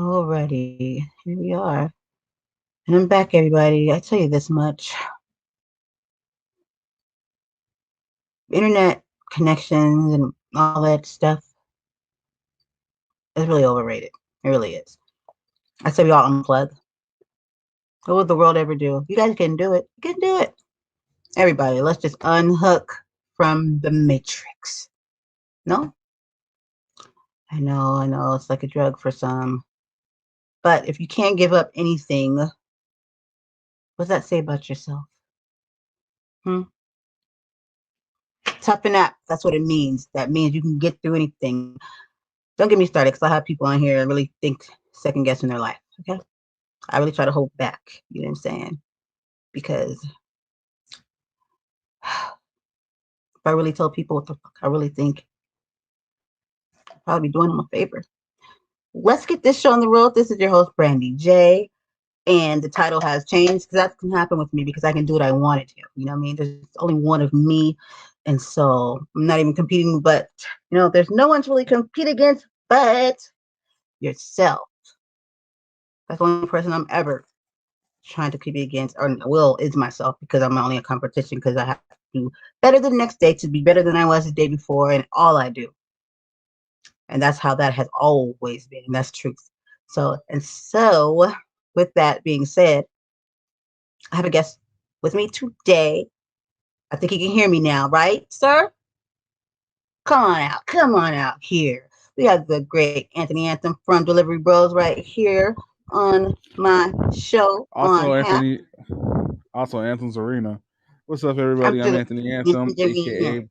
Alrighty, here we are. And I'm back, everybody. I tell you this much. Internet connections and all that stuff is really overrated. It really is. I say we all unplug. What would the world ever do? You guys can do it. You can do it. Everybody, let's just unhook from the matrix. No? I know. It's like a drug for some. But if you can't give up anything, what does that say about yourself? Toughen up. That's what it means. That means you can get through anything. Don't get me started because I have people on here that really think second guessing their life. Okay. I really try to hold back. You know what I'm saying? Because if I really tell people what the fuck I really think, I'd probably be doing them a favor. Let's get this show on the road. This is your host, Brandy J. And the title has changed because that can happen with me because I can do what I wanted to. You know what I mean? There's only one of me. And so I'm not even competing, but there's no one to really compete against but yourself. That's the only person I'm ever trying to compete against, or will is myself, because I'm only a competition because I have to do better the next day to be better than I was the day before, and all I do. And that's how that has always been. And that's truth. So with that being said, I have a guest with me today. I think he can hear me now, right, sir? Come on out here. We have the great Anthony Anthem from Delivery Bros right here on my show. Also, Anthem's Arena. What's up, everybody? I'm Anthony Anthem, aka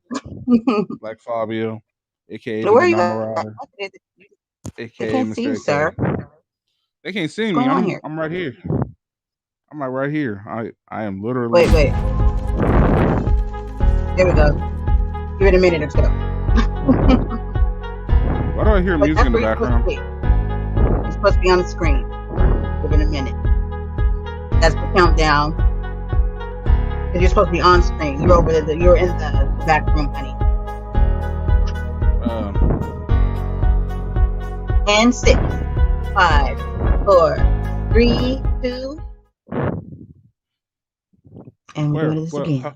Black Fabio, aka Where are you Marauder, aka Mr. Sir. They can't see me. I'm right here. I'm like right here. I am literally. Wait. There we go. Give it a minute or so. Why do I hear music in the background? You're supposed to be on the screen. Give it a minute. That's the countdown. Because you're supposed to be on screen. You're over there. You're in the back room, honey. And 6, 5, 4, 3, 2. And we're doing this again.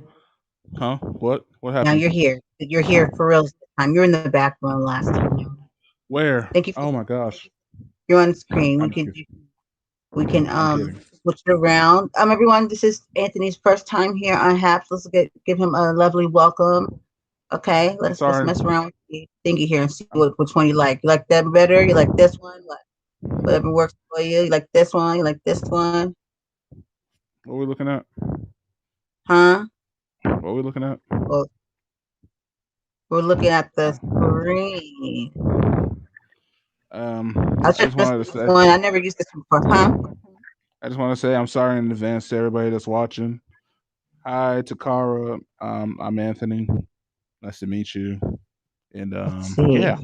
Huh? What happened? Now you're here. You're here for real this time. You're in the back room last time. Where? Thank you. Oh my gosh. You're on the screen. We can switch it around. Everyone, this is Anthony's first time here on HAPS. Let's give him a lovely welcome. Okay, let's mess around with the thingy here and see which one you like. You like that better? You like this one? Whatever works for you. You like this one? You like this one? What are we looking at? Huh? What are we looking at? Well, we're looking at the screen. I just wanted to say, I never used this before, huh? I just want to say I'm sorry in advance to everybody that's watching. Hi, Takara. I'm Anthony. Nice to meet you. And yeah.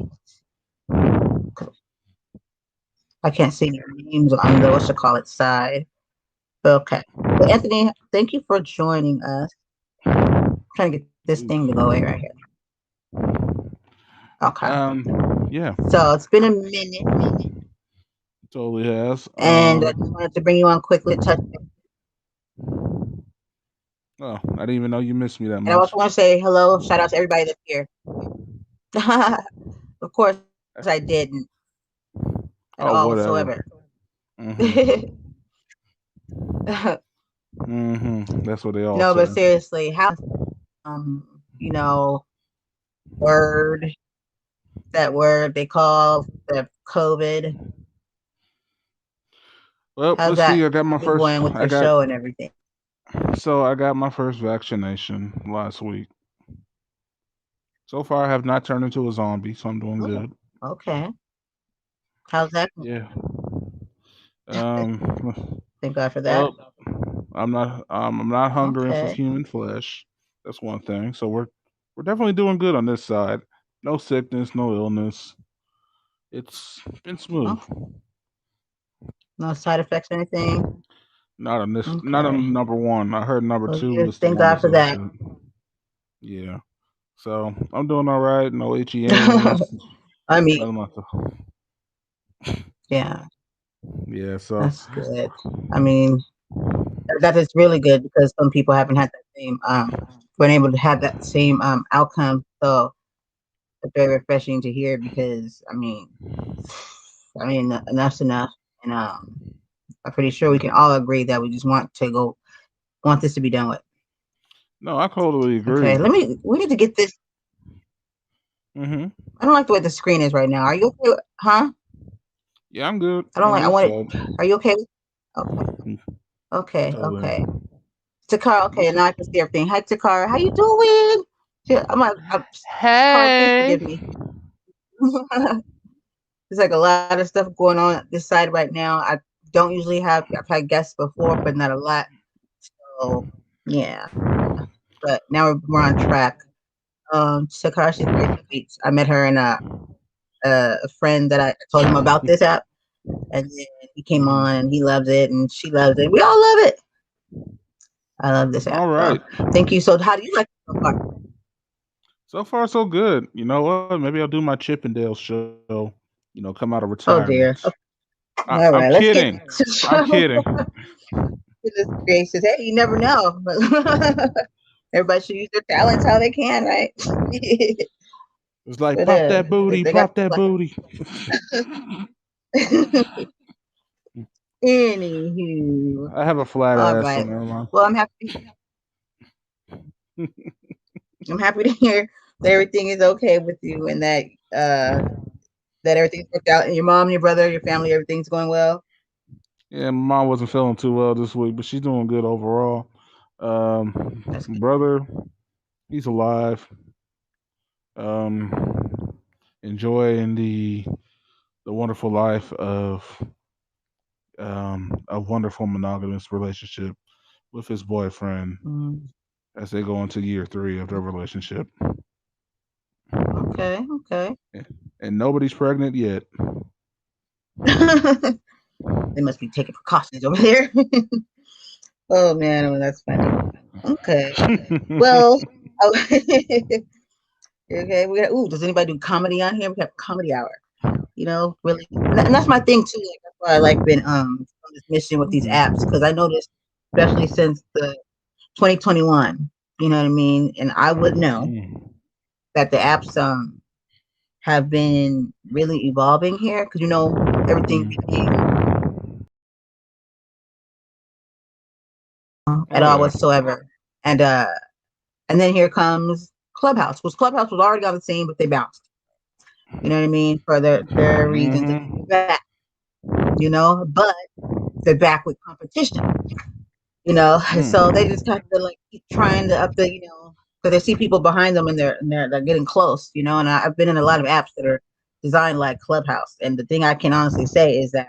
I can't see your names on the side. Okay. Well, Anthony, thank you for joining us. I'm trying to get this thing to go away right here. Okay. Yeah. So it's been a minute. Totally has. And I just wanted to bring you on quickly to touch base. Oh, I didn't even know you missed me that much. And I also want to say hello, shout out to everybody that's here. Of course, I didn't. At all whatsoever. Mm-hmm. That's what they all say. No, but seriously, how that word they call the COVID. Well, let's see. I got my first. Going with the show and everything. So I got my first vaccination last week. So far, I have not turned into a zombie, so I'm doing good. Okay. How's that? Yeah. Thank God for that. Well, I'm not hungering for human flesh. That's one thing. So we're definitely doing good on this side. No sickness, no illness. It's been smooth. No side effects or anything? Not on this. Okay. Not on number one. I heard number two was thank God for that. Yeah. So I'm doing all right. No HEAs. I mean, yeah. Yeah, so That's good. I mean, that is really good because some people haven't had that same weren't able to have that same outcome. So it's very refreshing to hear because I mean enough's enough, and I'm pretty sure we can all agree that we just want this to be done with. no, I totally Okay, agree. we need to get this. Hmm. I don't like the way the screen is right now. Are you okay? Huh? Yeah, I'm good I don't on like. I this want it. side. Are you okay? Okay. Okay. Totally. Okay. Takara. Okay. Now I can see everything. Hi, Takara. How you doing? Takara, please Hey. forgive me. There's like a lot of stuff going on at this side right now. Don't usually I've had guests before, but not a lot. So yeah. But now we're on track. Takara, she's very sweet. I met her in a friend that I told him about this app, and then he came on and he loves it, and she loves it. We all love it. I love this app. All So right. thank you. So how do you like it so far? So far, so good. You know what? Maybe I'll do my Chippendale show. Come out of Oh dear. retirement. All I'm right, let's get kidding. to the I'm show. kidding. Goodness gracious. Hey, you never know. Everybody should use their talents how they can, right? It's like But pop that booty, they got pop that like booty. anywho. I have a flat All ass, so right. never mind. Well, I'm happy to hear that everything is okay with you and that everything's worked out and your mom, your brother, your family, everything's going well. Yeah, my mom wasn't feeling too well this week, but she's doing good overall. That's good. Brother, he's alive. Um, enjoying the wonderful life of a wonderful monogamous relationship with his boyfriend Mm, as they go into year 3 of their relationship. okay, okay. And nobody's pregnant yet. They must be taking precautions over there. Oh man, well, that's funny. Okay. Well, oh, okay. Does anybody do comedy on here? We have comedy hour. Really, and that's my thing too. Like, that's why I like been on this mission with these apps because I noticed, especially since the 2021, you know what I mean. And I would know that the apps have been really evolving here because everything became at Oh all yeah. whatsoever, and then here comes Clubhouse, which Clubhouse was already on the scene, but they bounced. You know what I mean for their reasons. Hmm. Back, but they're back with competition. So they just have to like keep trying to up because they see people behind them and they're getting close. And I've been in a lot of apps that are designed like Clubhouse, and the thing I can honestly say is that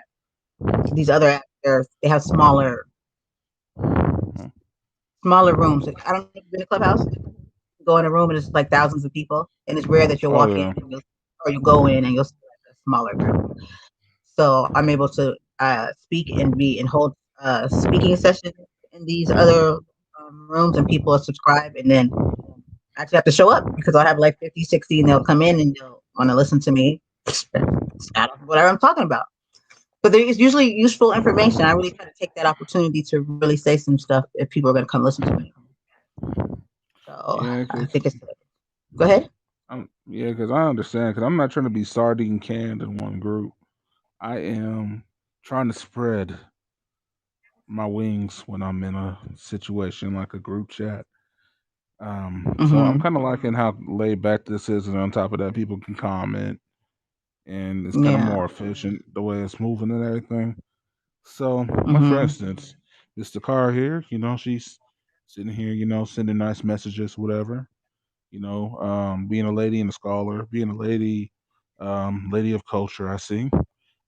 these other apps they have smaller rooms. Like, I don't know if you've been to Clubhouse. You go in a room and it's like thousands of people, and it's rare that you'll Oh walk in yeah. or you go in and you'll see like a smaller group. So I'm able to speak and hold speaking sessions in these other rooms, and people will subscribe, and then actually have to show up because I'll have like 50, 60, and they'll come in and they'll want to listen to me whatever I'm talking about. But there is usually useful information. I really try to take that opportunity to really say some stuff if people are going to come listen to me. So Yeah, I cause think it's go ahead. I understand. Cause I'm not trying to be sardine canned in one group. I am trying to spread my wings when I'm in a situation like a group chat. So I'm Mm-hmm. kind of liking how laid back this is, and on top of that, people can comment, and it's kind of Yeah. more efficient the way it's moving and everything. So, like for Mm-hmm. instance, Mr. Carr here, she's sitting here, sending nice messages, whatever. Being a lady and a scholar, being a lady, lady of culture, I see.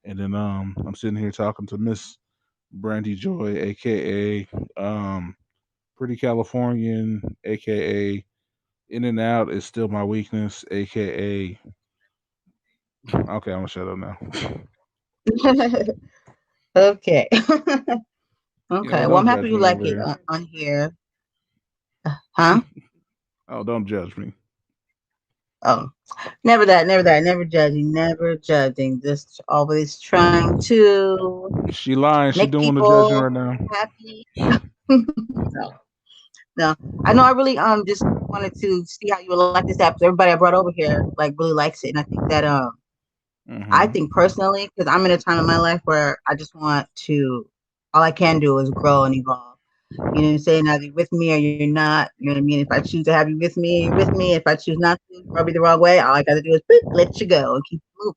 And then I'm sitting here talking to Miss Brandy Joy, aka Pretty Californian, aka In and Out is still my weakness, aka okay, I'm gonna shut up now. Okay. Okay. Well, Don't I'm happy judge you me like over it here. on here. Huh? Oh, don't judge me. Oh, never that, never judging. Just always trying to She lying. She make doing the judging people right now. happy. No, no. I know I really just wanted to see how you would like this app. Everybody I brought over here like really likes it, and I think that I think personally, because I'm in a time in my life where I just want to, all I can do is grow and evolve. You know what I'm saying? Either you're with me or you're not. You know what I mean? If I choose to have you with me, you're with me. If I choose not to, rub me the wrong way, all I got to do is let you go and keep moving.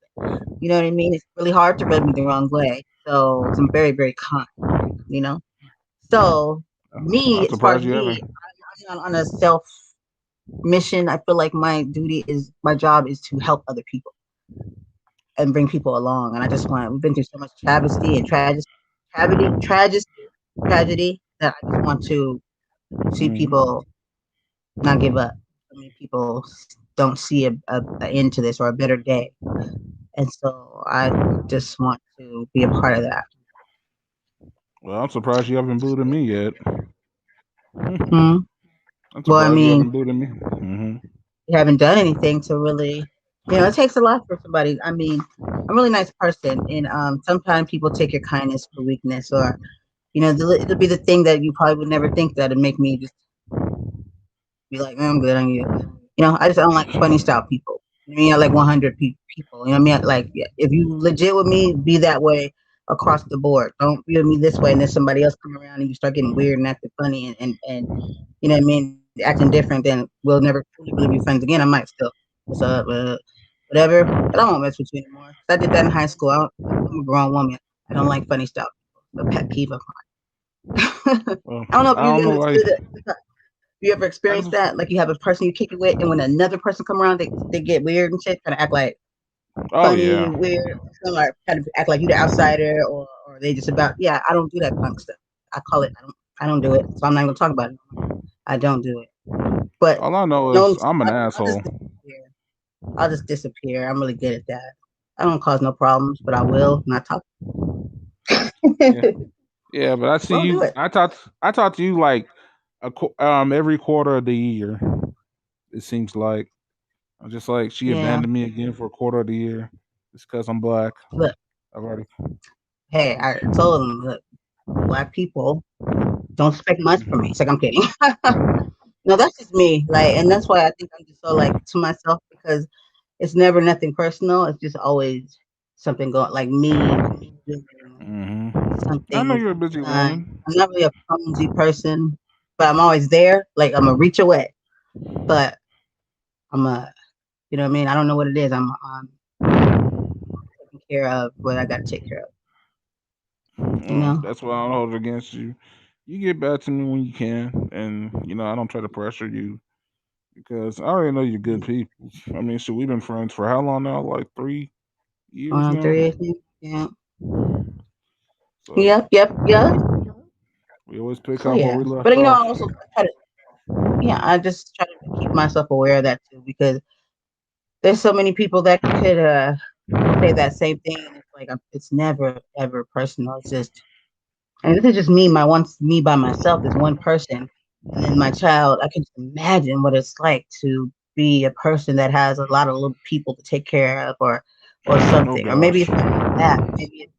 You know what I mean? It's really hard to rub me the wrong way. So I'm very, very kind, you know? So I'm me, as far as surprised you me, haven't. I'm on a self mission. I feel like my job is to help other people and bring people along. And I just we've been through so much travesty and tragedy that I just want to see people not give up. So many people don't see a end to this or a better day. And so I just want to be a part of that. Well, I'm surprised you haven't booted me yet. Hmm. I'm Well, I surprised you mean, haven't booted me. you haven't done anything to really, it takes a lot for somebody. I mean, I'm a really nice person, and sometimes people take your kindness for weakness, or it'll be the thing that you probably would never think that would make me just be like, I'm good on you. I just don't like funny style people. I mean, I like 100 people. You know what I mean? Like, if you legit with me, be that way across the board. Don't be with me this way, and then somebody else come around and you start getting weird and acting funny and you know what I mean, acting different. Then we'll never truly really be friends again. I might still, what's up, whatever, but I won't mess with you anymore. I did that in high school. I'm a grown woman. I don't like funny style people. A pet peeve of mine. Well, I don't know if I you don't know why. understood it. You ever I experienced just, that? Like you have a person you kick it with, and when another person come around, they get weird and shit, trying to act like oh funny, yeah. weird, like trying to act like you the outsider, or they just about. Yeah, I don't do that punk stuff. I call it. I don't do it. So I'm not gonna talk about it. I don't do it. But All I know no, is I'm an I'll just asshole. disappear. I'll just disappear. I'm really good at that. I don't cause no problems, but I will not talk. Yeah, yeah, but I see Won't do you. it. I talk to you like every quarter of the year. It seems like I'm just like she Yeah. abandoned me again for a quarter of the year. It's because I'm black. Look, I've already. hey, I told them, look, black people don't expect much from me. It's like I'm kidding. No, that's just me. Like, and that's why I think I'm just so like to myself because it's never nothing personal. It's just always something going like me doing I know something you're a busy sometime. woman. I'm not really a clumsy person, but I'm always there. Like I'm a reach away, but I'm a, you know what I mean? I don't know what it is. I'm taking care of what I got to take care of. You know? That's why I don't hold it against you. You get back to me when you can, and I don't try to pressure you because I already know you're good people. I mean, so we've been friends for how long now? Like 3 years On now. 3, I think. Yeah. So Yep. we always pick So up where yeah, we left but I off. also try to, yeah, I just try to keep myself aware of that too because there's so many people that could say that same thing, and it's like it's never ever personal. It's just, and this is just me by myself is one person, and then my child. I can just imagine what it's like to be a person that has a lot of little people to take care of, or Oh something, or maybe gosh. it's not even that. Maybe it's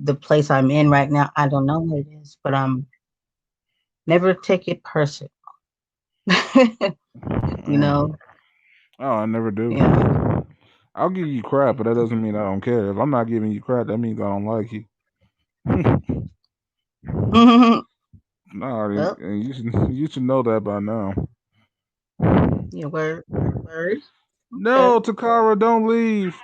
the place I'm in right now. I don't know what it is, but never take it personal. You know, Oh, I never do. yeah. I'll give you crap, but that doesn't mean I don't care. If I'm not giving you crap, that means I don't like you. No, Well, you should know that by now. yeah, word. No, Okay. Takara, don't leave.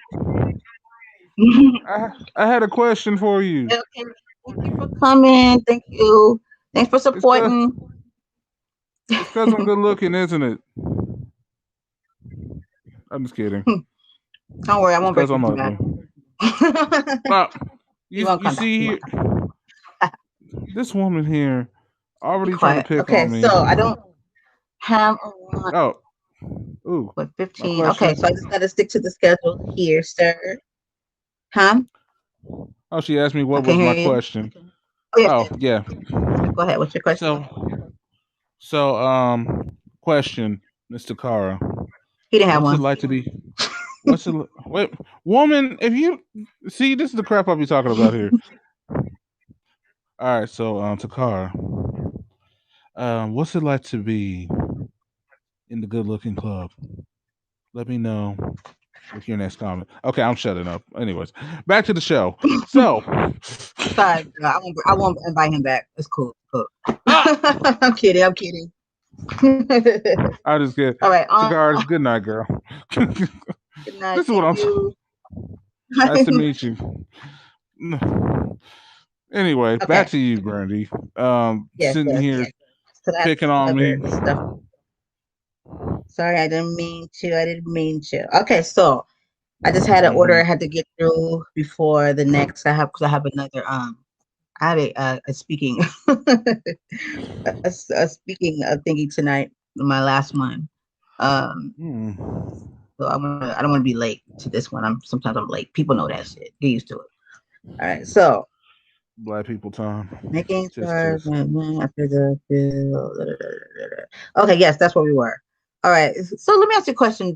I had a question for you. Okay. Thank you for coming. Thank you. Thanks for It's cause supporting. it's cause I'm good looking, isn't it? I'm just kidding. Don't worry, I It's won't cause break I'm your ugly. back. Uh, You won't you come back. see You here, won't come back. this woman here Be already trying to quiet. pick Okay, on me. so I don't have a lot. Oh, ooh, What, my 15? Okay, question. so I just got to stick to the schedule here, sir. Huh? Oh, she asked me I what can was hear my you. question. Oh, yes, Oh, yes. yeah. Go ahead. What's your question? So, question, Mr. Kara. He didn't have What's one. it like to be? Wait, woman? If you see, this is the crap I'll be talking about here. All right, so Takara, what's it like to be in the good looking club? Let me know with your next comment. Okay, I'm shutting up. Anyways, back to the show. So, sorry, I won't invite him back. It's cool. I'm kidding. I'm kidding. I just get all right. Takara, good night, girl. Good night. This is what I'm you. Nice to meet you. Anyway, Okay. back to you, Brandy. Sitting here picking on me. Stuff. Sorry, I didn't mean to. Okay, so I just had an order I had to get through before the next. I have another I have a speaking a speaking thingy tonight. My last one. So I don't want to be late to this one. Sometimes I'm late. People know that shit. Get used to it. All right, so Black people time. making sure after the okay, yes, that's where we were. All right, so let me ask you a question.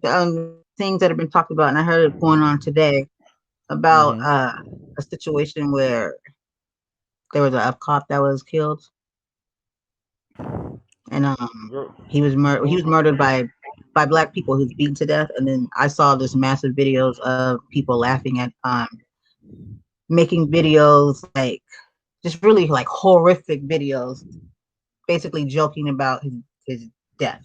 Things that have been talked about, and I heard it going on today about a situation where there was a cop that was killed, and he was murdered by Black people who's beaten to death. And then I saw this massive videos of people laughing at making videos like just really like horrific videos, basically joking about his death.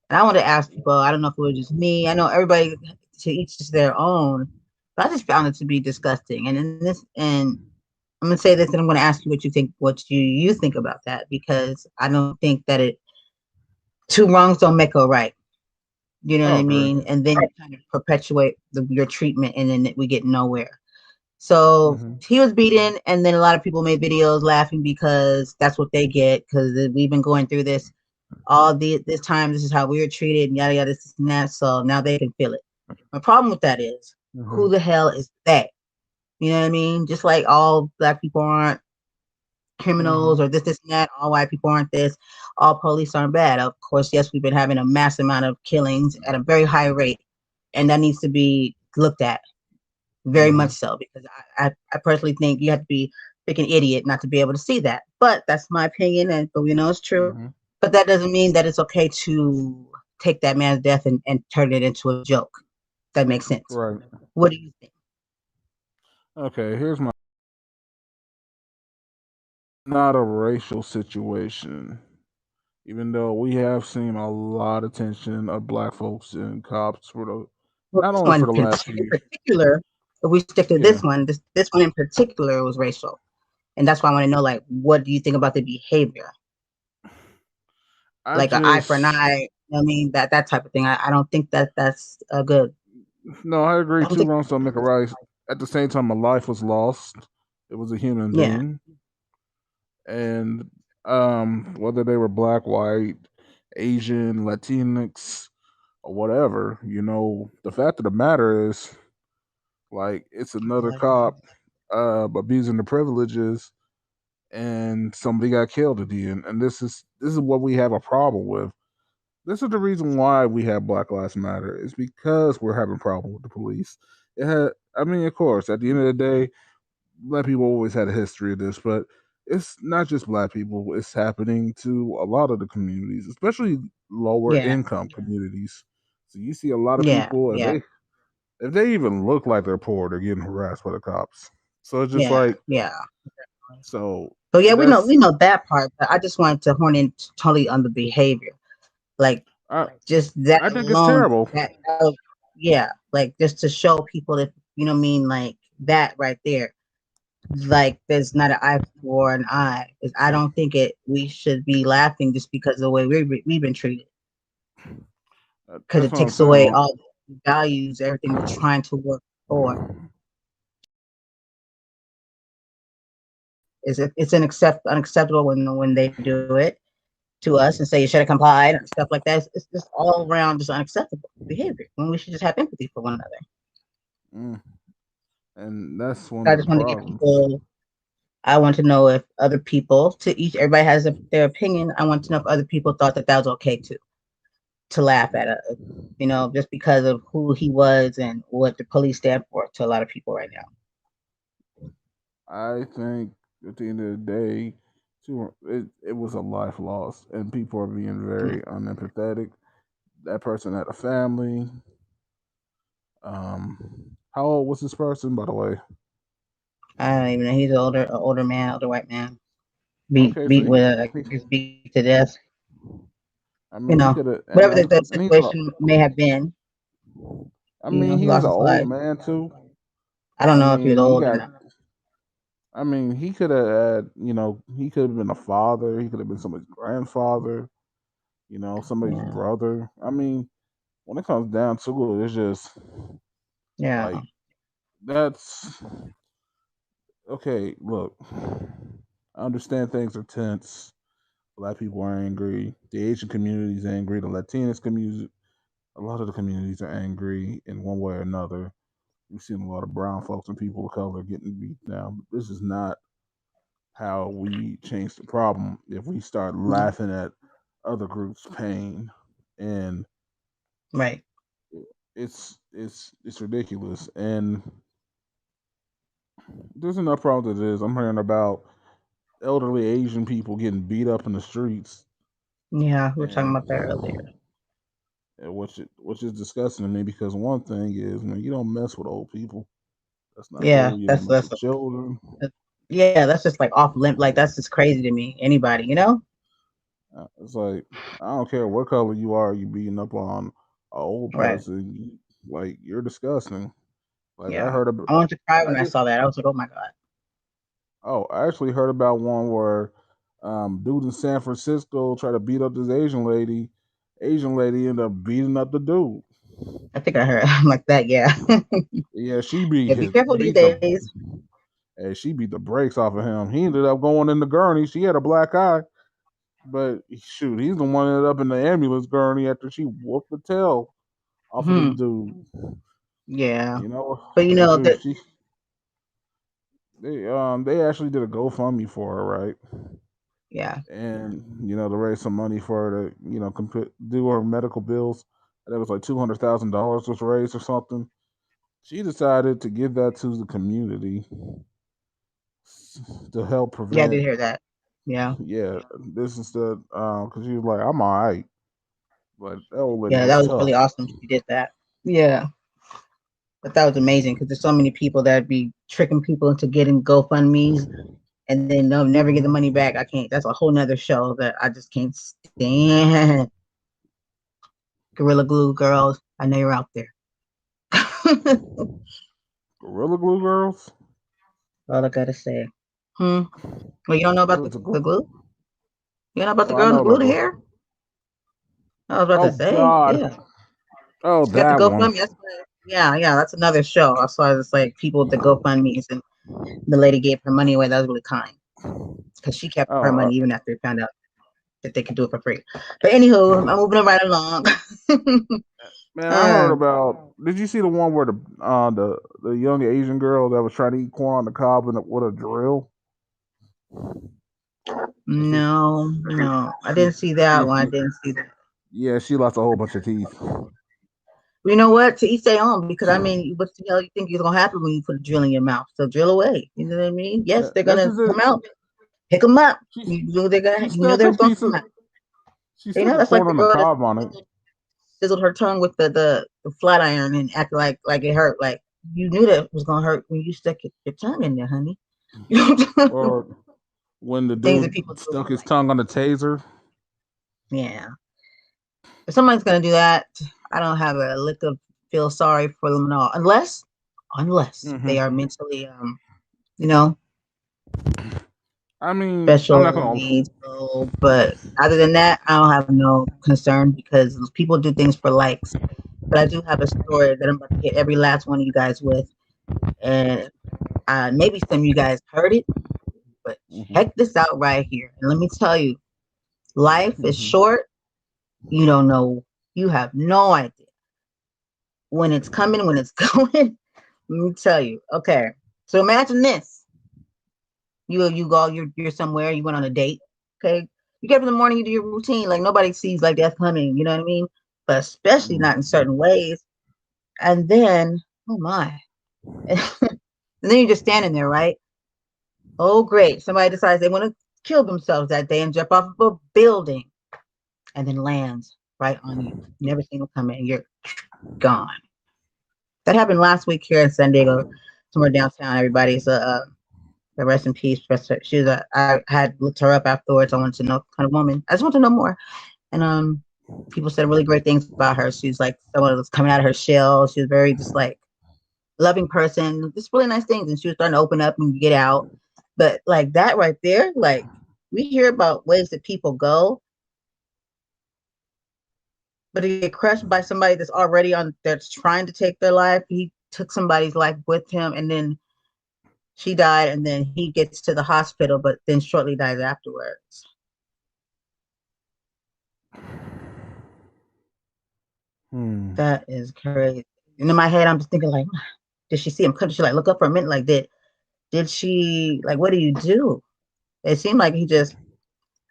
And I want to ask people, I don't know if it was just me, I know everybody to each their own, but I just found it to be disgusting. And I'm gonna say this, and I'm gonna ask you what you think about that, because I don't think that two wrongs don't make a right. You know what I mean? And then you kind of perpetuate your treatment, and then we get nowhere. So he was beaten, and then a lot of people made videos laughing because that's what they get, because we've been going through this this time. This is how we were treated, and yada yada, this and that. So now they can feel it. My problem with that is, who the hell is that? You know what I mean? Just like all Black people aren't criminals, or this and that. All white people aren't this. All police aren't bad. Of course, yes, we've been having a mass amount of killings at a very high rate, and that needs to be looked at. Very much so, because I personally think you have to be a freaking idiot not to be able to see that. But that's my opinion, and but we know it's true. But that doesn't mean that it's okay to take that man's death and turn it into a joke. That makes sense. Right. What do you think? Okay, here's my not a racial situation. Even though we have seen a lot of tension of Black folks and cops for the not only for the last few years. In particular, if we stick to this one, this one in particular was racial, and that's why I want to know, like, what do you think about the behavior? Like an eye for an eye. I mean, that type of thing. I don't think that's good. No, I agree. Two wrongs don't make a right. At the same time, a life was lost. It was a human being, and whether they were Black, white, Asian, Latinx, or whatever, the fact of the matter is, like, it's another cop abusing the privileges, and somebody got killed at the end. And this is what we have a problem with. This is the reason why we have Black Lives Matter. It's because we're having a problem with the police. Of course, at the end of the day, Black people always had a history of this, but it's not just Black people. It's happening to a lot of the communities, especially lower income communities. So you see a lot of people, if they even look like they're poor, they're getting harassed by the cops. So it's just So yeah, we know that part, but I just wanted to horn in totally on the behavior, like just that. I think alone, it's terrible. Like just to show people that like that right there. Like there's not an eye for an eye. I don't think we should be laughing just because of the way we've been treated. Because it takes away all the values, everything we're trying to work for. It's unacceptable when they do it to us and say you should have complied and stuff like that. It's just all around just unacceptable behavior when we should just have empathy for one another. And that's one. I just want to get people. I want to know if other people, everybody has their opinion. I want to know if other people thought that was okay too. to laugh at, just because of who he was and what the police stand for to a lot of people right now. I think at the end of the day, it was a life lost, and people are being very unempathetic. That person had a family. How old was this person, by the way? I don't even know. He's an older man, older white man. Okay, so Beat to death. I mean, he could have, Whatever the situation may have been. I mean, he he was lost an his old life. man too. I don't know if he was old or not. I mean, he could have had, he could have been a father. He could have been somebody's grandfather. Somebody's brother. I mean, when it comes down to it, it's just like that's okay. Look, I understand things are tense. Black people are angry. The Asian community is angry. The Latinx community, a lot of the communities are angry in one way or another. We've seen a lot of brown folks and people of color getting beat down. This is not how we change the problem if we start laughing at other groups' pain, and right, it's ridiculous. And there's enough problems as it is. I'm hearing about elderly Asian people getting beat up in the streets. Yeah, we were talking about that earlier. Which is disgusting to me because one thing is, man, you don't mess with old people. That's not Yeah, cool. You don't mess with children. Yeah, that's just like off limit. Like that's just crazy to me. Anybody, It's like I don't care what color you are. You beating up on an old person, like you're disgusting. Like I wanted to cry when I saw that. I was like, oh my god. Oh, I actually heard about one where dude in San Francisco tried to beat up this Asian lady. Asian lady ended up beating up the dude. I think I heard like that. Yeah. Yeah, she beat be careful these days. Hey, she beat the brakes off of him. He ended up going in the gurney. She had a black eye, but shoot, he's the one that ended up in the ambulance gurney after she whooped the tail off of this dude. Yeah, but dude, they actually did a GoFundMe for her, right? Yeah, and to raise some money for her to do her medical bills. That was like $200,000 was raised or something. She decided to give that to the community to help prevent. Yeah, I did hear that. Yeah. Yeah, this is the because she was like, I'm all right, but that old lady that was tough. really awesome. She did that. Yeah. But that was amazing because there's so many people that be tricking people into getting GoFundMe's and then they'll never get the money back. I can't. That's a whole nother show that I just can't stand. Gorilla Glue girls, I know you're out there. Gorilla Glue girls? All I gotta say. Well, you don't know about the glue? You know about the girl in the glue the hair? I was about to say. God. Yeah. Oh, she that got the one. Yeah, that's another show. I saw it's like people with the GoFundMe's and the lady gave her money away. That was really kind because she kept her money even after they found out that they could do it for free. But anywho, I'm moving right along. Man, I heard about. Did you see the one where the young Asian girl that was trying to eat corn on the cob with a drill? No, I didn't see that one. I didn't see that. Yeah, she lost a whole bunch of teeth. You know what? To each their own, because I mean, what the hell you think is gonna happen when you put a drill in your mouth? So drill away. You know what I mean? Yes, they're gonna come out. Pick them up. You know they're gonna. You know they're gonna come out. She stuck a corn on the cob on it. Sizzled her tongue with the flat iron and acted like it hurt. Like you knew that it was gonna hurt when you stuck your tongue in there, honey. Or when the dude stuck his tongue on the taser. Yeah. If somebody's gonna do that, I don't have a lick of feel sorry for them at all, unless they are mentally, I mean, special I'm not gonna needs. But other than that, I don't have no concern because people do things for likes. But I do have a story that I'm about to hit every last one of you guys with, and maybe some of you guys heard it, but check this out right here. And let me tell you, life is short. You don't know. You have no idea when it's coming, when it's going. Let me tell you. Okay, so imagine this: you're somewhere. You went on a date. Okay, you get up in the morning, you do your routine, like nobody sees like death coming. You know what I mean? but especially not in certain ways. And then, oh my. And then you're just standing there, right? Oh, great. Somebody decides they want to kill themselves that day and jump off of a building and then lands right on you. Never seen them come in. You're gone. That happened last week here in San Diego, somewhere downtown. Everybody. So, rest in peace, Professor. I had looked her up afterwards. I wanted to know what kind of woman. I just want to know more. And people said really great things about her. She's like someone that's coming out of her shell. She was very just like loving person, just really nice things. And she was starting to open up and get out. But like that right there, like we hear about ways that people go, but to get crushed by somebody that's already that's trying to take their life. He took somebody's life with him, and then she died, and then he gets to the hospital, but then shortly dies afterwards. That is crazy. And in my head, I'm just thinking like, did she see him? Could she like look up for a minute? Like, did she like, what do you do? It seemed like he just,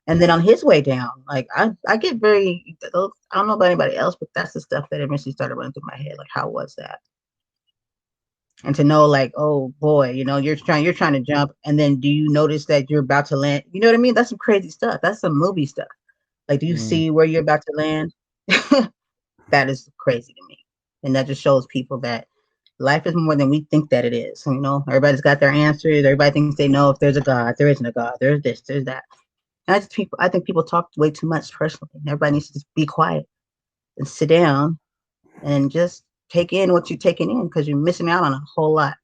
and then on his way down, like I get very, I don't know about anybody else, but that's the stuff that eventually started running through my head. Like, how was that? And to know like, oh boy, you're trying to jump, and then do you notice that you're about to land? You know what I mean? That's some crazy stuff. That's some movie stuff. Like, do you see where you're about to land? That is crazy to me. And that just shows people that life is more than we think that it is. Everybody's got their answers. Everybody thinks they know if there's a God. There isn't a God. There's this, there's that. And I think people talk way too much personally. Everybody needs to just be quiet and sit down and just take in what you're taking in, because you're missing out on a whole lot.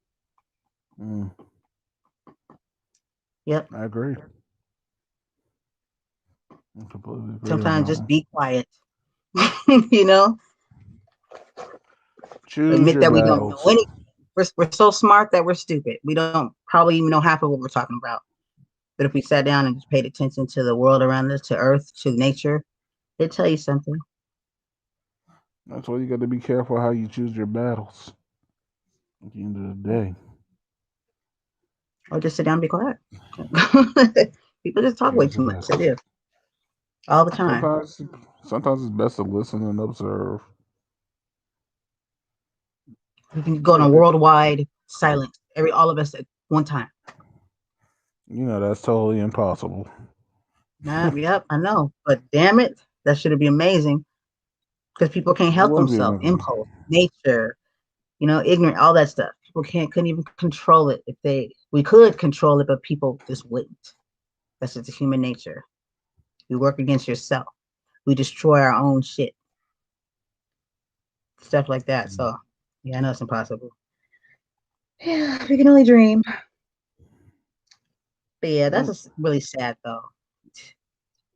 Yep. I agree. I completely agree. Sometimes just be quiet. Choose admit your that battles. We don't know anything. We're so smart that we're stupid. We don't probably even know half of what we're talking about. But if we sat down and just paid attention to the world around us, to Earth, to nature, it'd tell you something. That's why you got to be careful how you choose your battles at the end of the day. Or just sit down and be quiet. People just talk way too much. They do. All the time. Sometimes it's best to listen and observe. You can go on a worldwide silence, all of us at one time. That's totally impossible. Yep, I know. But damn it, that should be amazing. Because people can't help themselves. Impulse, nature, ignorant, all that stuff. People couldn't even control it. We could control it, but people just wouldn't. That's just the human nature. You work against yourself. We destroy our own shit. Stuff like that. So, yeah, I know it's impossible. Yeah, we can only dream. But yeah, that's really sad though.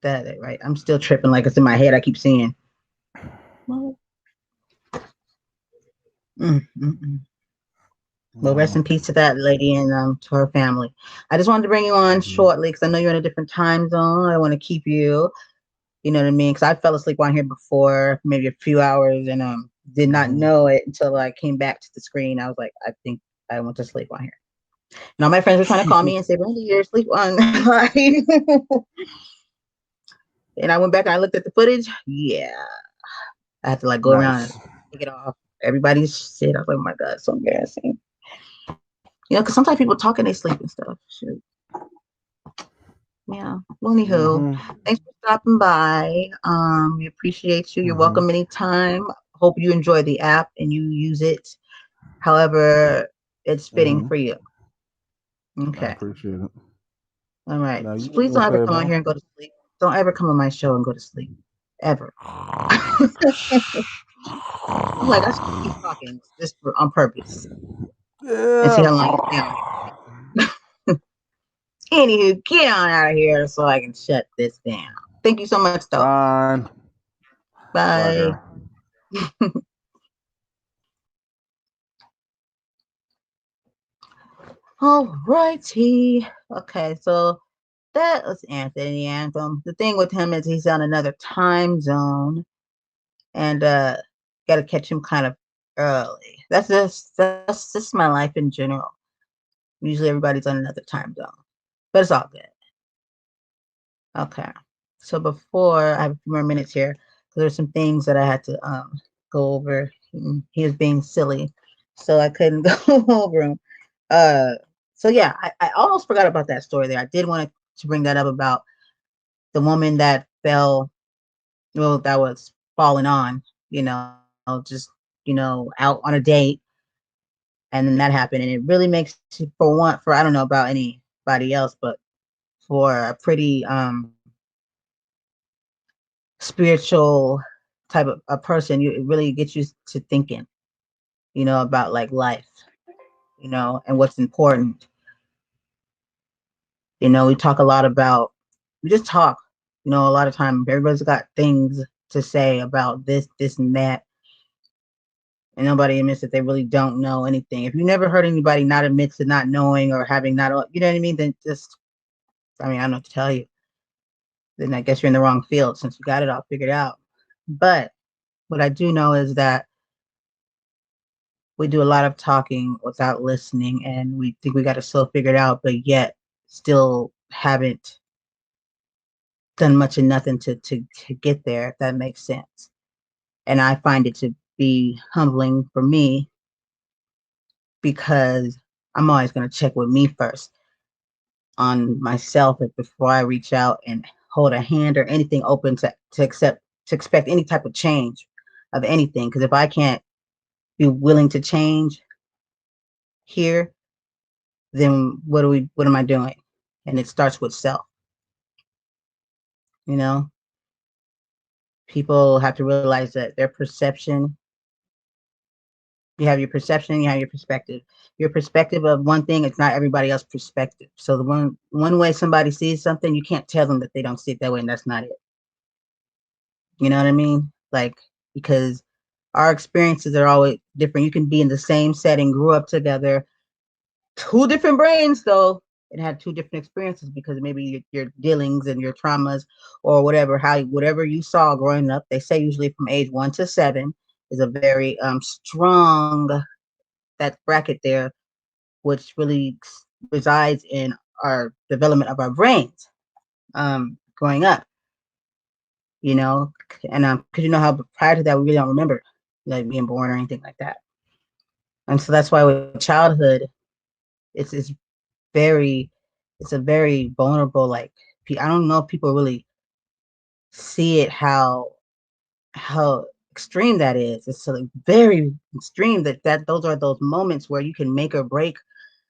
That right? I'm still tripping like it's in my head. I keep seeing. Well, Well, rest in peace to that lady and to her family. I just wanted to bring you on shortly because I know you're in a different time zone. I want to keep you. You know what I mean? Because I fell asleep on here before, maybe a few hours, and did not know it until I came back to the screen. I was like, I think I went to sleep on here. And all my friends were trying to call me and say, Brandy, you're asleep on live. And I went back and I looked at the footage. Yeah. I had to like go around and take it off. Everybody's shit. I was like, oh my God, it's so embarrassing. Because sometimes people talk and they sleep and stuff. Shoot. Yeah. Well, anywho, thanks for stopping by. We appreciate you. You're welcome anytime. Hope you enjoy the app and you use it however it's fitting for you. Okay. I appreciate it. All right. So please don't ever come on here and go to sleep. Don't ever come on my show and go to sleep. Ever. I'm like, I should keep talking just on purpose. Yeah. And see how long you stay. Anywho, get on out of here so I can shut this down. Thank you so much, though. Fine. Bye. All righty. Okay, so that was Anthony Anthem. The thing with him is he's on another time zone, and got to catch him kind of early. That's just my life in general. Usually everybody's on another time zone, but it's all good. Okay, so before I have a few more minutes here, There's some things that I had to go over. He was being silly, so I couldn't go over him. So yeah, I almost forgot about that story there. I did want to bring that up about the woman that fell, well, that was falling on, just out on a date, and then that happened, and it really makes you, for I don't know about anybody else, but for a pretty spiritual type of a person, it really gets you to thinking, about like life, and what's important. We talk a lot about, we just talk, a lot of time everybody's got things to say about this, and that, and nobody admits that they really don't know anything. If you never heard anybody not admit to not knowing or having not, you know what I mean, then just, I don't know what to tell you. Then I guess you're in the wrong field since you got it all figured out. But what I do know is that we do a lot of talking without listening, and we think we got it so figured out, but yet still haven't done much of nothing to get there, if that makes sense. And I find it to be humbling for me because I'm always going to check with me first on myself before I reach out and hold a hand or anything open to expect any type of change of anything. Because if I can't be willing to change here, then what am I doing? And it starts with self. People have to realize that their perception, you have your perception and you have your perspective. Your perspective of one thing, it's not everybody else's perspective. So the one way somebody sees something, you can't tell them that they don't see it that way, and that's not it. You know what I mean? Like, because our experiences are always different. You can be in the same setting, grew up together, two different brains though. It had two different experiences because maybe your dealings and your traumas or whatever you saw growing up. They say usually from age 1 to 7 is a very strong, that bracket there, which really resides in our development of our brains growing up, and because how prior to that we really don't remember like being born or anything like that. And so that's why with childhood, it's a very vulnerable, like, I don't know if people really see it, how extreme that is. It's like very extreme that those are those moments where you can make or break,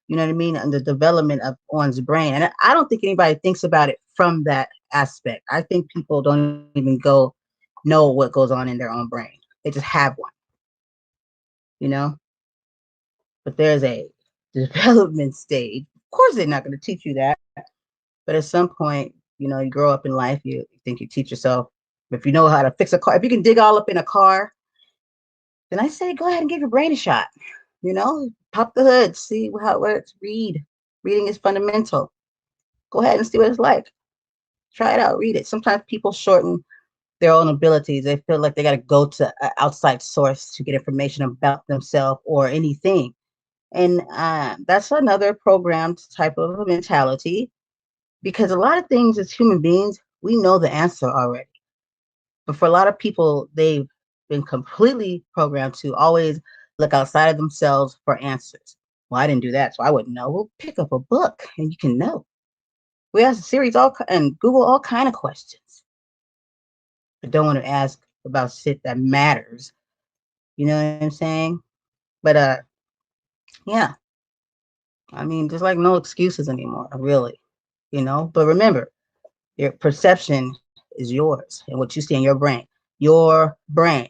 you know what I mean, and the development of one's brain. And I don't think anybody thinks about it from that aspect. I think people don't even know what goes on in their own brain. They just have one, but there's a development stage. Of course, they're not going to teach you that. But at some point, you grow up in life, you think you teach yourself. If you know how to fix a car, if you can dig all up in a car, then I say go ahead and give your brain a shot. Pop the hood, see how it works. Reading is fundamental. Go ahead and see what it's like. Try it out, read it. Sometimes people shorten their own abilities. They feel like they got to go to an outside source to get information about themselves or anything. And that's another programmed type of mentality, because a lot of things as human beings, we know the answer already. But for a lot of people, they've been completely programmed to always look outside of themselves for answers. Well, I didn't do that, so I wouldn't know. Well, pick up a book and you can know. We ask Siri and Google all kind of questions, but don't want to ask about shit that matters. You know what I'm saying? But yeah. There's like no excuses anymore, really. But remember, your perception is yours and what you see in your brain. Your brain.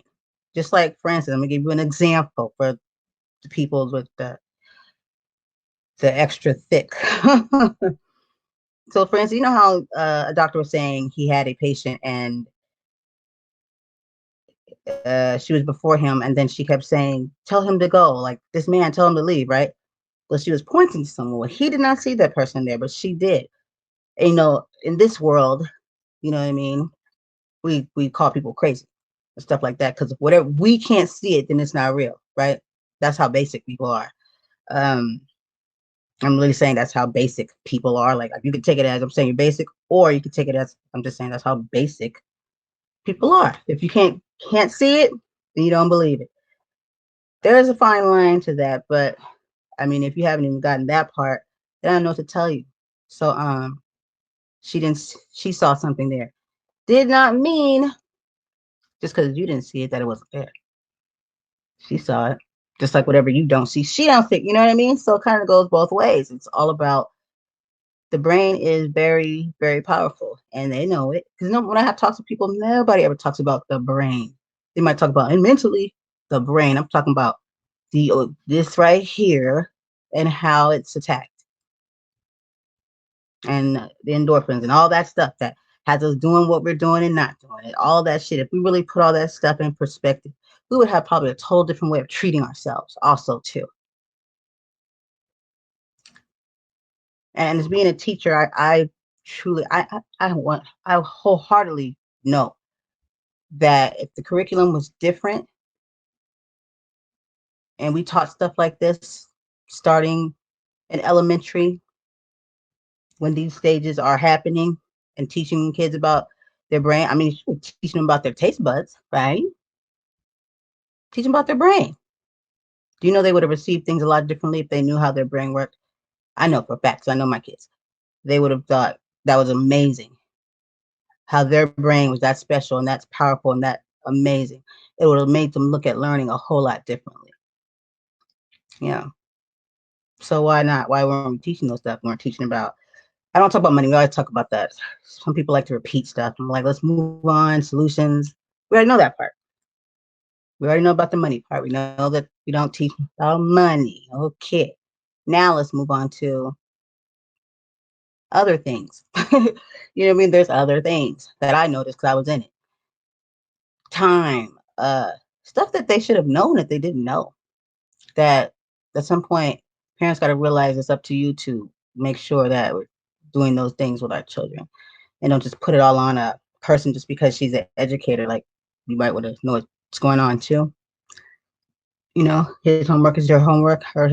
Just like, for instance, I'm gonna give you an example for the people with the extra thick. So, for instance, you know how a doctor was saying he had a patient and she was before him, and then she kept saying, "Tell him to go." Like, this man, tell him to leave, right? Well, she was pointing to someone. He did not see that person there, but she did. And, in this world, you know what I mean? We call people crazy and stuff like that, because whatever we can't see it, then it's not real, right? That's how basic people are. I'm really saying that's how basic people are. Like, you could take it as I'm saying you're basic, or you could take it as I'm just saying that's how basic People are. If you can't see it, then you don't believe it. There's a fine line to that, but I mean, if you haven't even gotten that part, then I don't know what to tell you. So she saw something there. Did not mean just because you didn't see it that it wasn't there. She saw it. Just like whatever you don't see, she don't think, you know what I mean? So it kind of goes both ways. It's all about the brain is very, very powerful, and they know it. Because when I have talks with people, nobody ever talks about the brain. They might talk about, and mentally, the brain. I'm talking about this right here and how it's attacked, and the endorphins and all that stuff that has us doing what we're doing and not doing it. All that shit. If we really put all that stuff in perspective, we would have probably a total different way of treating ourselves also too. And as being a teacher, I truly, I wholeheartedly know that if the curriculum was different and we taught stuff like this starting in elementary when these stages are happening and teaching kids about their brain, I mean, teaching them about their taste buds, right? Teach them about their brain. Do you know they would have received things a lot differently if they knew how their brain worked? I know for a fact, so I know my kids. They would have thought that was amazing. How their brain was that special and that's powerful and that amazing. It would have made them look at learning a whole lot differently. Yeah. So why not? Why weren't we teaching those stuff? We weren't teaching about, I don't talk about money. We always talk about that. Some people like to repeat stuff. I'm like, let's move on, solutions. We already know that part. We already know about the money part. We know that we don't teach about money. Okay. Now let's move on to other things. You know what I mean? There's other things that I noticed because I was in it. Time, stuff that they should have known that they didn't know. That at some point, parents got to realize it's up to you to make sure that we're doing those things with our children, and don't just put it all on a person just because she's an educator. Like, you might want to know what's going on too. You know, his homework is your homework, her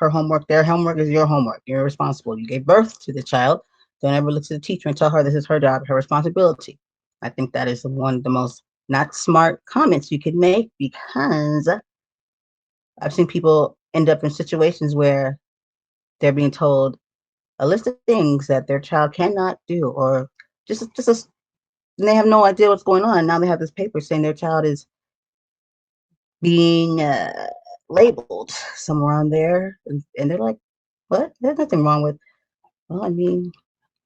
homework, their homework is your homework. You're responsible. You gave birth to the child. Don't ever look to the teacher and tell her this is her job, her responsibility. I think that is one of the most not smart comments you could make, because I've seen people end up in situations where they're being told a list of things that their child cannot do, or and they have no idea what's going on. Now they have this paper saying their child is being labeled somewhere on there, and they're like, what? There's nothing wrong with, well, I mean,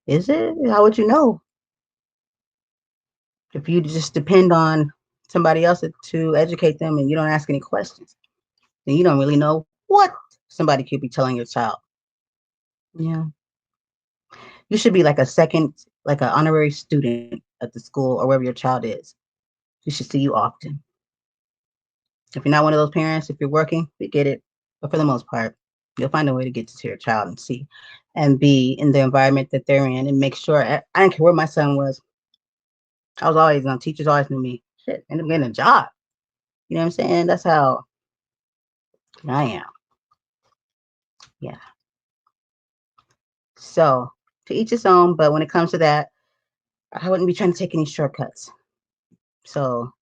is it? How would you know? If you just depend on somebody else to educate them and you don't ask any questions, then you don't really know what somebody could be telling your child. Yeah. You should be like like an honorary student at the school or wherever your child is. You should see you often. If you're not one of those parents, if you're working, we get it. But for the most part, you'll find a way to get to your child and see and be in the environment that they're in, and make sure. I didn't care where my son was. I was always on. Teachers always knew me. Shit, end up getting a job. You know what I'm saying? That's how I am. Yeah. So to each his own, but when it comes to that, I wouldn't be trying to take any shortcuts. So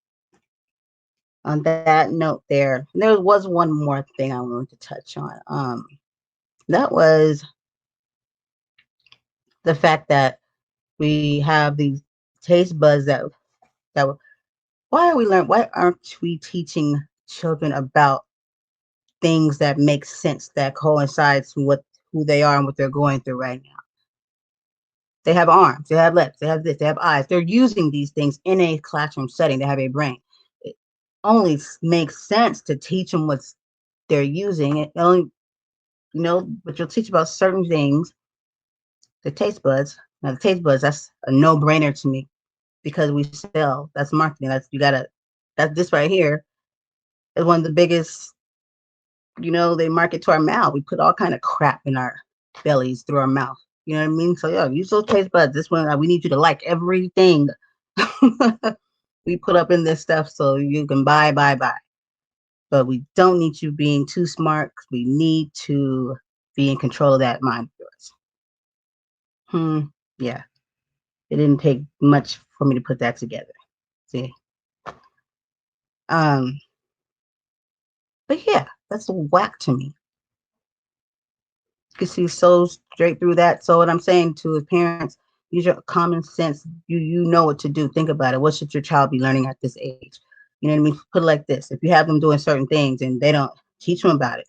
on that note there was one more thing I wanted to touch on. That was the fact that we have these taste buds that why aren't we teaching children about things that make sense, that coincides with who they are and what they're going through right now? They have arms, they have legs, they have this, they have eyes. They're using these things in a classroom setting. They have a brain. It only makes sense to teach them what they're using. It only, but you'll teach about certain things. The taste buds. Now, the taste buds, that's a no-brainer to me, because we sell. That's marketing. That's this right here is one of the biggest, they market to our mouth. We put all kind of crap in our bellies through our mouth. You know what I mean? So yeah, use those taste buds. This one, we need you to like everything we put up in this stuff so you can buy. But we don't need you being too smart. We need to be in control of that mind of yours. Yeah. It didn't take much for me to put that together. See. But yeah, that's whack to me. You can see so straight through that. So what I'm saying to his parents, use your common sense. You know what to do. Think about it. What should your child be learning at this age? You know what I mean? Put it like this. If you have them doing certain things and they don't teach them about it,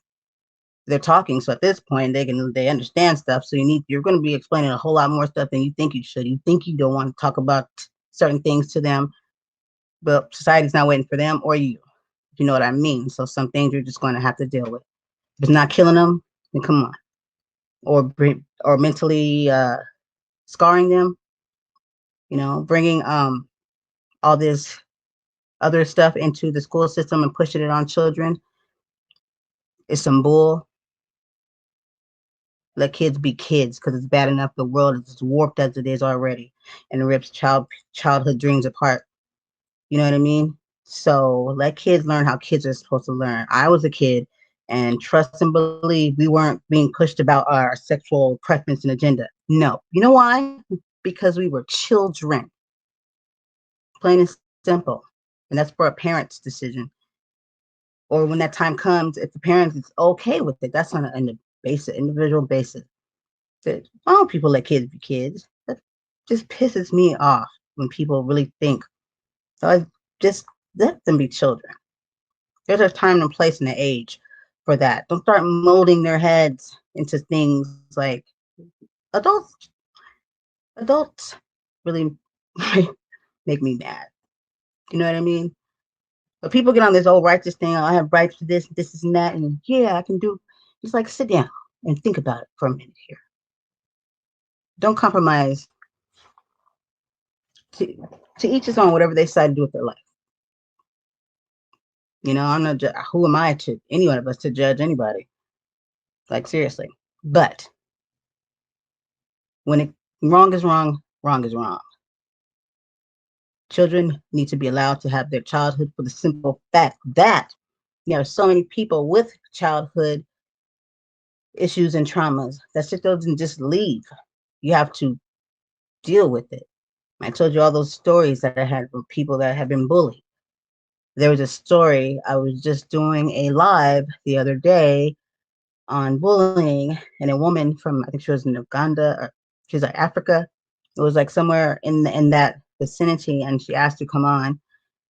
they're talking. So at this point, they understand stuff. So you're going to be explaining a whole lot more stuff than you think you should. You think you don't want to talk about certain things to them, but society's not waiting for them or you. You know what I mean? So some things you're just going to have to deal with. If it's not killing them, then come on. Or mentally scarring them, bringing all this other stuff into the school system and pushing it on children is some bull. Let kids be kids, because it's bad enough the world is as warped as it is already, and it rips childhood dreams apart. You know what I mean? So let kids learn how kids are supposed to learn. I was a kid, and trust and believe we weren't being pushed about our sexual preference and agenda. No. You know why? Because we were children. Plain and simple. And that's for a parent's decision. Or when that time comes, if the parent is okay with it, that's on an individual basis. Why don't people let kids be kids? That just pisses me off when people really think. So I just let them be children. There's a time and place and an age for that. Don't start molding their heads into things like adults. Adults really make me mad. You know what I mean? But people get on this old righteous thing. I have rights to this, this and that, and yeah, I can do. Just like sit down and think about it for a minute here. Don't compromise. To each his own, whatever they decide to do with their life. I'm not. Who am I to any one of us to judge anybody? Like seriously. But when wrong is wrong, wrong is wrong. Children need to be allowed to have their childhood for the simple fact that there are so many people with childhood issues and traumas that shit doesn't just leave. You have to deal with it. I told you all those stories that I had from people that have been bullied. There was a story, I was just doing a live the other day on bullying, and a woman from, I think she was in Uganda, or she's like Africa. It was like somewhere in that vicinity, and she asked to come on.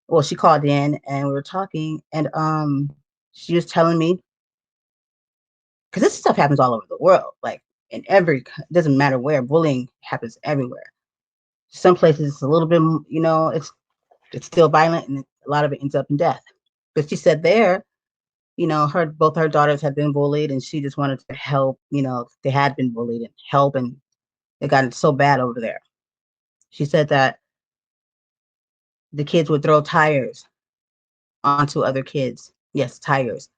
Well, she called in and we were talking, and she was telling me, because this stuff happens all over the world, like it doesn't matter where, bullying happens everywhere. Some places it's a little bit, it's still violent, and a lot of it ends up in death. But she said there, both her daughters had been bullied, and she just wanted to help. They had been bullied and help, and it got so bad over there. She said that the kids would throw tires onto other kids. Yes, tires,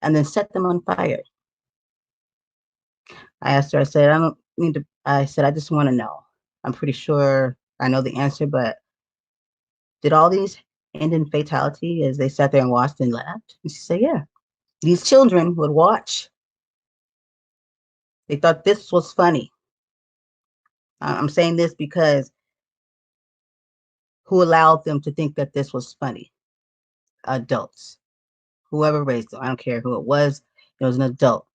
and then set them on fire. I asked her, I said, I don't need to, I said, I just want to know. I'm pretty sure I know the answer, but did all these end in fatality as they sat there and watched and laughed? And she said, yeah. These children would watch. They thought this was funny. I'm saying this because who allowed them to think that this was funny? Adults. Whoever raised them. I don't care who it was an adult.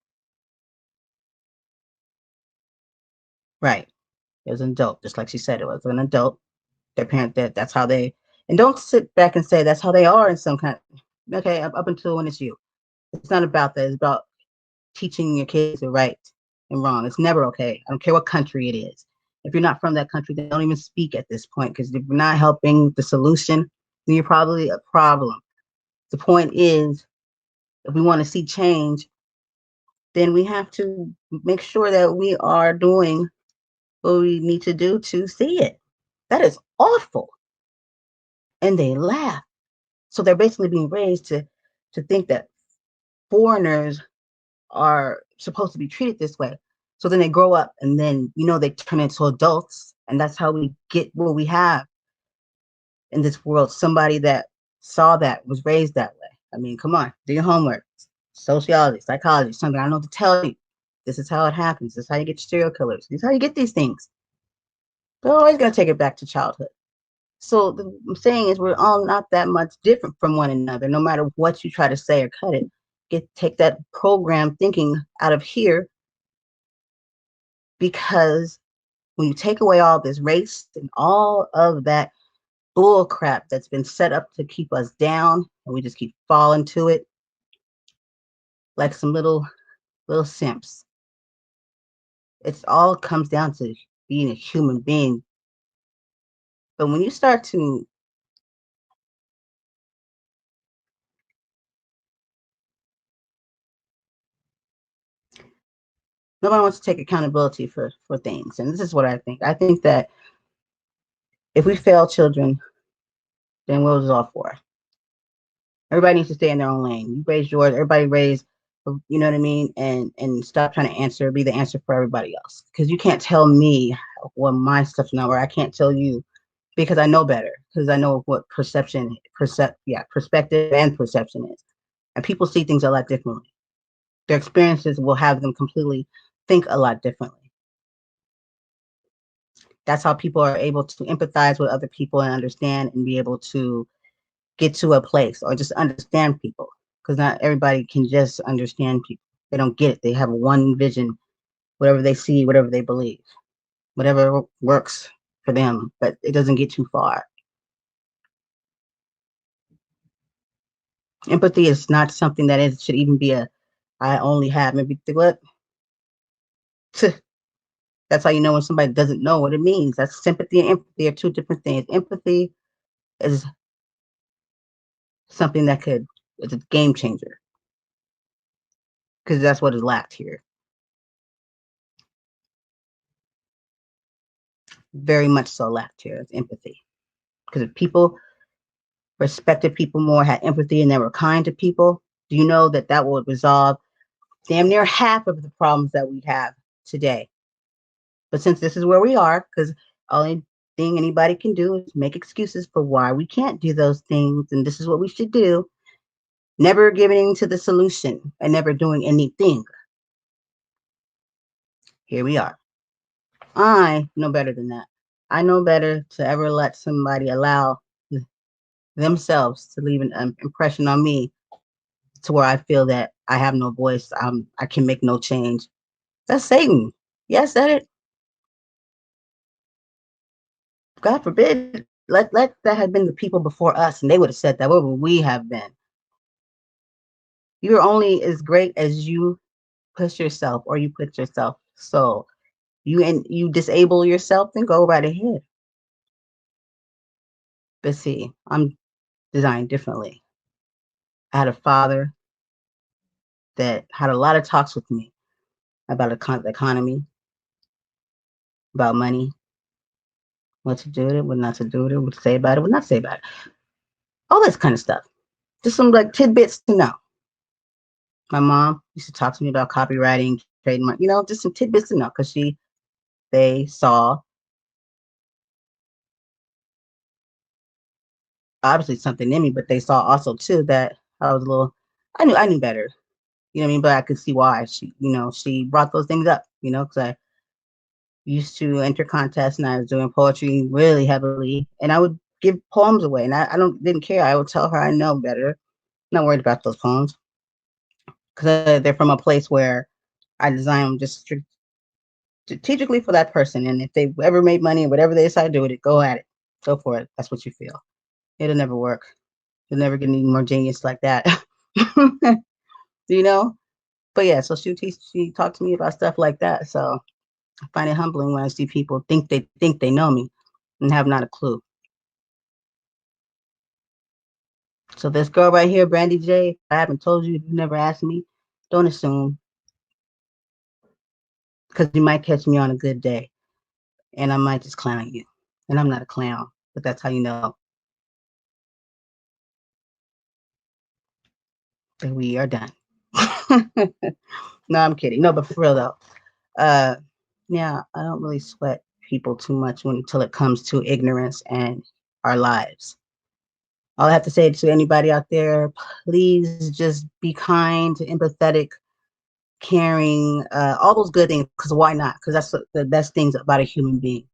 Right. It was an adult, just like she said, it was an adult. Their parent, that's how they, and don't sit back and say that's how they are in some kind. Okay, up until when it's you. It's not about that. It's about teaching your kids the right and wrong. It's never okay. I don't care what country it is. If you're not from that country, then don't even speak at this point, because if you're not helping the solution, then you're probably a problem. The point is, if we want to see change, then we have to make sure that we are doing what we need to do to see it. That is awful. And they laugh. So they're basically being raised to think that foreigners are supposed to be treated this way. So then they grow up, and then they turn into adults, and that's how we get what we have in this world. Somebody that saw that, was raised that way. I mean, come on, do your homework. Sociology, psychology, something I know to tell you. This is how it happens. This is how you get serial killers. This is how you get these things. They're always going to take it back to childhood. So I'm saying is we're all not that much different from one another, no matter what you try to say or cut it. Take that program thinking out of here, because when you take away all this race and all of that bull crap that's been set up to keep us down, and we just keep falling to it like some little simps. It's all comes down to being a human being. But when you start to nobody wants to take accountability for things. And this is what I think. I think that if we fail children, then what was it all for? Everybody needs to stay in their own lane. You raise yours, everybody raise, you know what I mean? And stop trying to be the answer for everybody else. Because you can't tell me what my stuff's not, or I can't tell you, because I know better, because I know what perspective and perception is. And people see things a lot differently. Their experiences will have them completely think a lot differently. That's how people are able to empathize with other people and understand and be able to get to a place or just understand people, because not everybody can just understand people. They don't get it. They have one vision, whatever they see, whatever they believe, whatever works for them, but it doesn't get too far. Empathy is not something that should even be I only have maybe what. That's how you know when somebody doesn't know what it means. That's sympathy and empathy are two different things. Empathy is something it's a game changer, because that's what is lacked here. Very much so lacked here is empathy. Because if people respected people more, had empathy, and they were kind to people, do you know that would resolve damn near half of the problems that we have today? But since this is where we are, because only thing anybody can do is make excuses for why we can't do those things, and this is what we should do, never giving to the solution and never doing anything. Here we are. I know better than that. I know better to ever let somebody allow themselves to leave an impression on me to where I feel that I have no voice. I can make no change. That's Satan. Yes, that it. God forbid. Let that have been the people before us, and they would have said that. What would we have been? You're only as great as you push yourself, or you put yourself. So you disable yourself, then go right ahead. But see, I'm designed differently. I had a father that had a lot of talks with me about the economy, about money, what to do with it, what not to do with it, what to say about it, what not to say about it. All this kind of stuff. Just some like tidbits to know. My mom used to talk to me about copywriting, trademark, just some tidbits to know, because they saw obviously something in me, but they saw also too that I was I knew better. You know what I mean? But I could see why she brought those things up, because I used to enter contests and I was doing poetry really heavily, and I would give poems away, and I didn't care. I would tell her I know better. I'm not worried about those poems, because they're from a place where I design them just strategically for that person. And if they ever made money or whatever they decide to do with it, go at it. Go for it. That's what you feel. It'll never work. You'll never get any more genius like that. But yeah, so she talked to me about stuff like that. So I find it humbling when I see people think they know me and have not a clue. So this girl right here, Brandy J, I haven't told you, if you never asked me, don't assume. Because you might catch me on a good day and I might just clown you. And I'm not a clown, but that's how you know that we are done. No, I'm kidding. No, but for real though. Yeah, I don't really sweat people too much until it comes to ignorance and our lives. All I have to say to anybody out there, please just be kind, empathetic, caring, all those good things, because why not? Because that's the best things about a human being.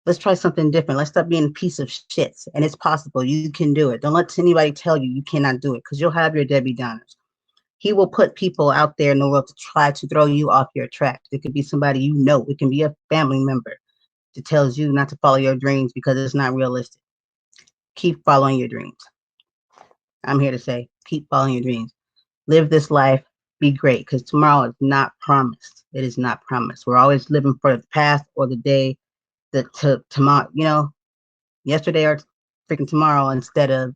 Let's try something different. Let's stop being a piece of shit. And it's possible. You can do it. Don't let anybody tell you you cannot do it, because you'll have your Debbie Downers. He will put people out there in the world to try to throw you off your track. It could be somebody you know. It can be a family member that tells you not to follow your dreams because it's not realistic. Keep following your dreams. I'm here to say, keep following your dreams. Live this life. Be great, because tomorrow is not promised. It is not promised. We're always living for the past or the day that tomorrow, yesterday or freaking tomorrow, instead of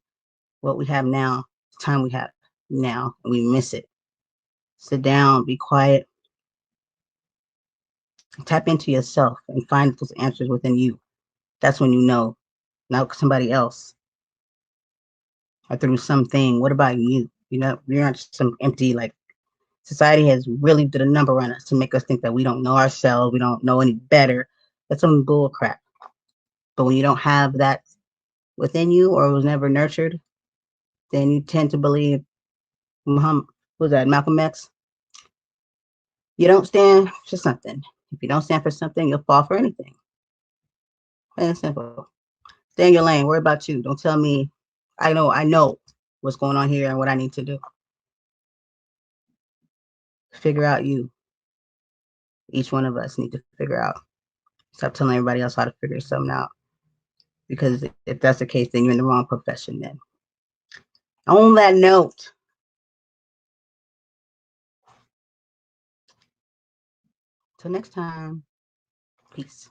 what we have now, the time we have now, and we miss it. Sit down, be quiet, tap into yourself and find those answers within you. That's when you know, not somebody else or through something. What about you? You're not just some empty, like, society has really did a number on us to make us think that we don't know ourselves, we don't know any better. That's some bull crap. But when you don't have that within you, or was never nurtured, then you tend to believe Muhammad, was that Malcolm X? You don't stand for something. If you don't stand for something, you'll fall for anything. Plain and simple. Stay in your lane. Worry about you. Don't tell me. I know what's going on here and what I need to do. Figure out you. Each one of us need to figure out. Stop telling everybody else how to figure something out. Because if that's the case, then you're in the wrong profession then. On that note, till next time, peace.